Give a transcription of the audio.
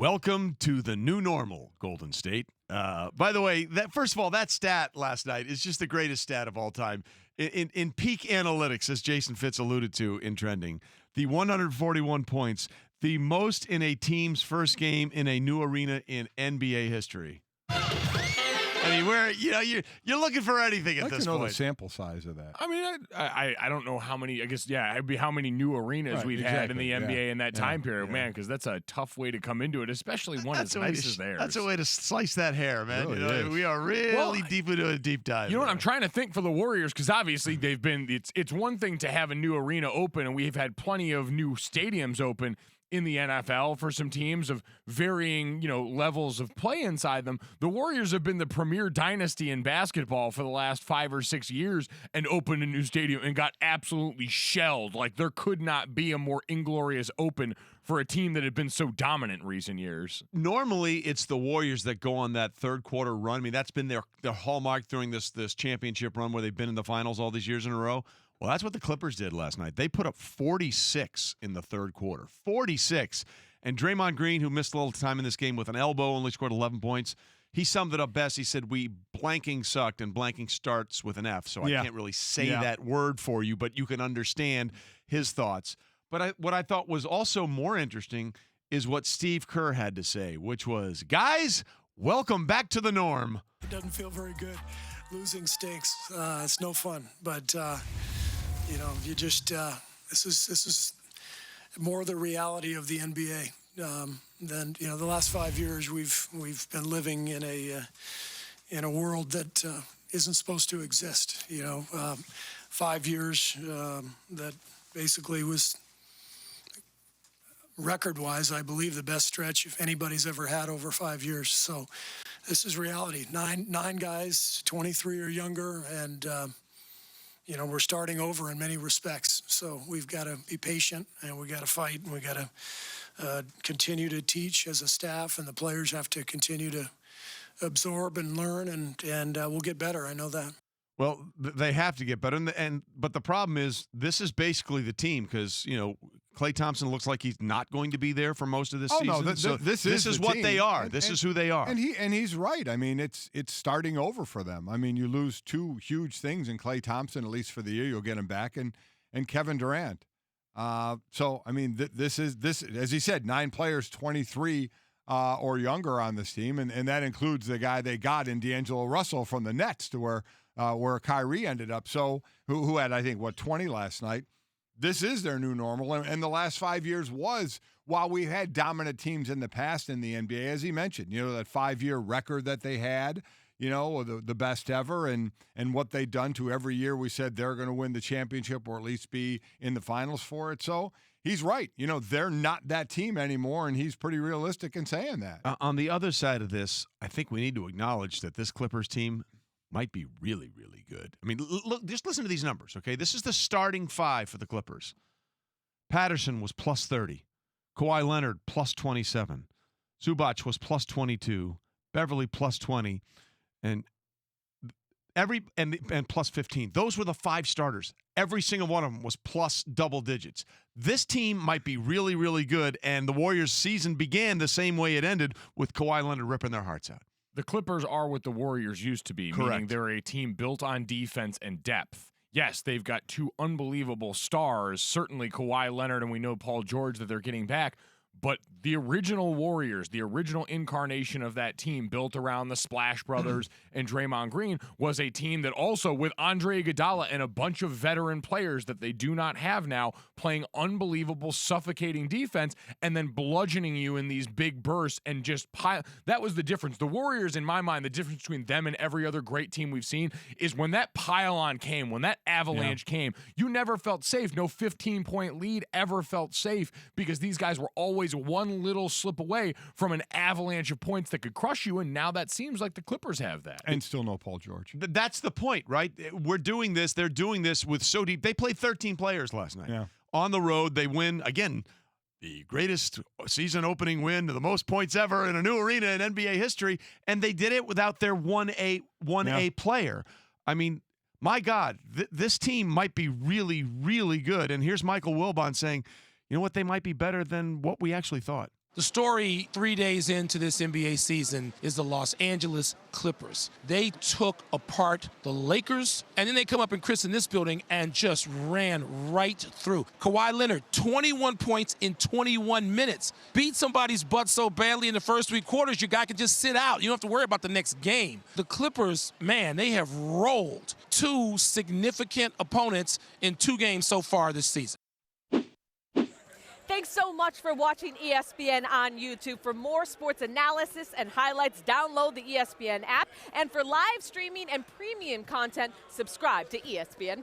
Welcome to the new normal, Golden State. By the way, first of all, that stat last night is just the greatest stat of all time. In peak analytics, as Jason Fitz alluded to in trending, the 141 points, the most in a team's first game in a new arena in NBA history. I mean, you're looking for anything at this point. I'd like to know the sample size of that. I mean, I don't know how many. I guess it'd be how many new arenas we've had in the NBA in that time period, man. Because that's a tough way to come into it, especially one as nice as theirs. That's a way to slice that hair, man. Really we are really deep into a deep dive. You know what? I'm trying to think for the Warriors because obviously they've been. It's one thing to have a new arena open, and we've had plenty of new stadiums open in the NFL for some teams of varying, levels of play inside them. The Warriors have been the premier dynasty in basketball for the last 5 or 6 years and opened a new stadium and got absolutely shelled. Like there could not be a more inglorious open for a team that had been so dominant in recent years. Normally, it's the Warriors that go on that third quarter run. I mean, that's been their hallmark during this championship run where they've been in the finals all these years in a row. Well, that's what the Clippers did last night. They put up 46 in the third quarter. 46. And Draymond Green, who missed a little time in this game with an elbow, only scored 11 points. He summed it up best. He said, blanking sucked, and blanking starts with an F, so I can't really say that word for you, but you can understand his thoughts. But what I thought was also more interesting is what Steve Kerr had to say, which was, guys, welcome back to the norm. It doesn't feel very good. Losing stinks. It's no fun, but you just this is more the reality of the NBA than the last 5 years we've been living in a world that isn't supposed to exist. 5 years that basically was record-wise, I believe, the best stretch if anybody's ever had over 5 years. So this is reality. Nine guys, 23 or younger, and we're starting over in many respects. So we've got to be patient, and we got to fight, and we got to continue to teach as a staff, and the players have to continue to absorb and learn, and we'll get better. I know that. Well, they have to get better, but the problem is this is basically the team because Klay Thompson looks like he's not going to be there for most of this season. No, this is what team. they are. This is who they are. And he's right. I mean, it's starting over for them. I mean, you lose two huge things in Klay Thompson, at least for the year. You'll get him back, and Kevin Durant. So I mean, this as he said, 9 players, 23 or younger on this team, and that includes the guy they got in D'Angelo Russell from the Nets to where Kyrie ended up. So who had, I think, 20 last night. This is their new normal. And the last 5 years was, while we had dominant teams in the past in the NBA, as he mentioned, that 5-year record that they had, the best ever, and what they'd done to every year we said they're going to win the championship or at least be in the finals for it. So he's right. They're not that team anymore, and he's pretty realistic in saying that. On the other side of this, I think we need to acknowledge that this Clippers team might be really, really good. I mean, look, just listen to these numbers, okay? This is the starting 5 for the Clippers. Patterson was plus 30. Kawhi Leonard plus 27. Zubac was plus 22. Beverly plus 20. And plus 15. Those were the 5 starters. Every single one of them was plus double digits. This team might be really, really good, and the Warriors' season began the same way it ended, with Kawhi Leonard ripping their hearts out. The Clippers are what the Warriors used to be, Correct. Meaning they're a team built on defense and depth. Yes, they've got 2 unbelievable stars, certainly Kawhi Leonard, and we know Paul George that they're getting back. But the original Warriors, the original incarnation of that team built around the Splash Brothers and Draymond Green, was a team that also, with Andre Iguodala and a bunch of veteran players that they do not have now, playing unbelievable, suffocating defense and then bludgeoning you in these big bursts and just pile. That was the difference. The Warriors, in my mind, the difference between them and every other great team we've seen is when that pile-on came, when that avalanche came, you never felt safe. No 15-point lead ever felt safe because these guys were always one little slip away from an avalanche of points that could crush you, and now that seems like the Clippers have that. And still no Paul George. That's the point, right? We're doing this. They're doing this with so deep. They played 13 players last night. Yeah. On the road, they win, again, the greatest season opening win, the most points ever in a new arena in NBA history, and they did it without their 1A player. I mean, my God, this team might be really, really good. And here's Michael Wilbon saying, you know what, they might be better than what we actually thought. The story 3 days into this NBA season is the Los Angeles Clippers. They took apart the Lakers, and then they come up and Chris in this building and just ran right through. Kawhi Leonard, 21 points in 21 minutes. Beat somebody's butt so badly in the first 3 quarters, your guy can just sit out. You don't have to worry about the next game. The Clippers, man, they have rolled 2 significant opponents in 2 games so far this season. Thanks so much for watching ESPN on YouTube. For more sports analysis and highlights, download the ESPN app. And for live streaming and premium content, subscribe to ESPN+.